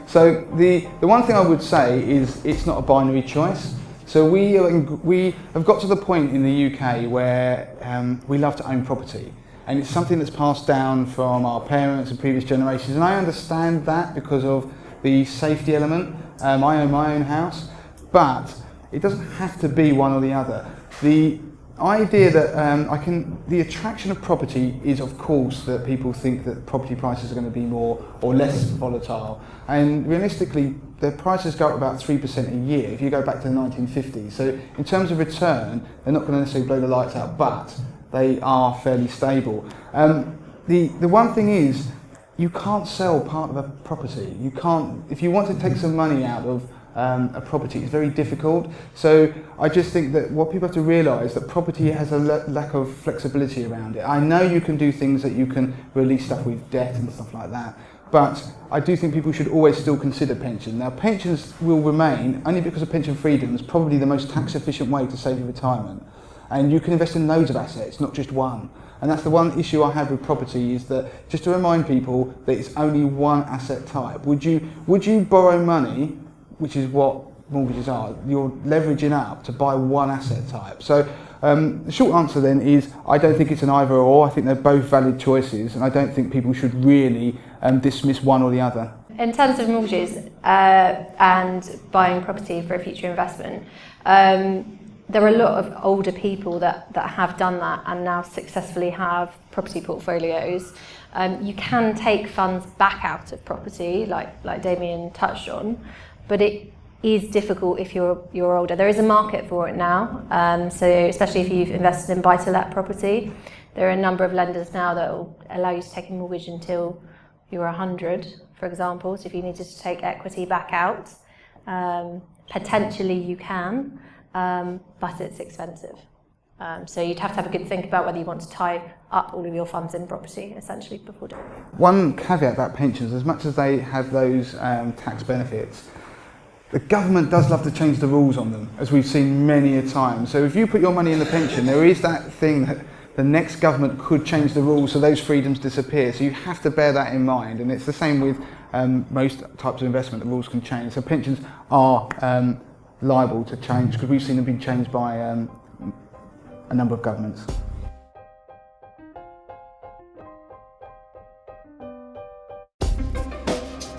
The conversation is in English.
So the one thing I would say is it's not a binary choice. So we have got to the point in the UK where we love to own property, and it's something that's passed down from our parents and previous generations, and I understand that because of the safety element. I own my own house, but it doesn't have to be one or the other. The idea that the attraction of property is, of course, that people think that property prices are going to be more or less volatile, and realistically the prices go up about 3% a year if you go back to the 1950s. So in terms of return, they're not going to necessarily blow the lights out, but they are fairly stable. The one thing is, you can't sell part of a property. You can't, if you want to take some money out of a property, it's very difficult. So I just think that what people have to realise that property has a lack of flexibility around it. I know you can do things that you can release stuff with debt and stuff like that, but I do think people should always still consider pension. Now pensions will remain, only because of pension freedom, is probably the most tax efficient way to save your retirement. And you can invest in loads of assets, not just one. And that's the one issue I have with property, is that just to remind people that it's only one asset type. Would you borrow money, which is what mortgages are, you're leveraging up to buy one asset type. So the short answer then is, I don't think it's an either or. I think they're both valid choices, and I don't think people should really dismiss one or the other. In terms of mortgages and buying property for a future investment, there are a lot of older people that have done that and now successfully have property portfolios. You can take funds back out of property, like Damien touched on, but it is difficult if you're older. There is a market for it now, so especially if you've invested in buy-to-let property, there are a number of lenders now that will allow you to take a mortgage until you're 100, for example. So if you needed to take equity back out, potentially you can. But it's expensive. So you'd have to have a good think about whether you want to tie up all of your funds in property, essentially, before doing it. One caveat about pensions, as much as they have those tax benefits, the government does love to change the rules on them, as we've seen many a time. So if you put your money in the pension, there is that thing that the next government could change the rules so those freedoms disappear. So you have to bear that in mind. And it's the same with most types of investment, the rules can change. So pensions are liable to change, because we've seen them being changed by a number of governments.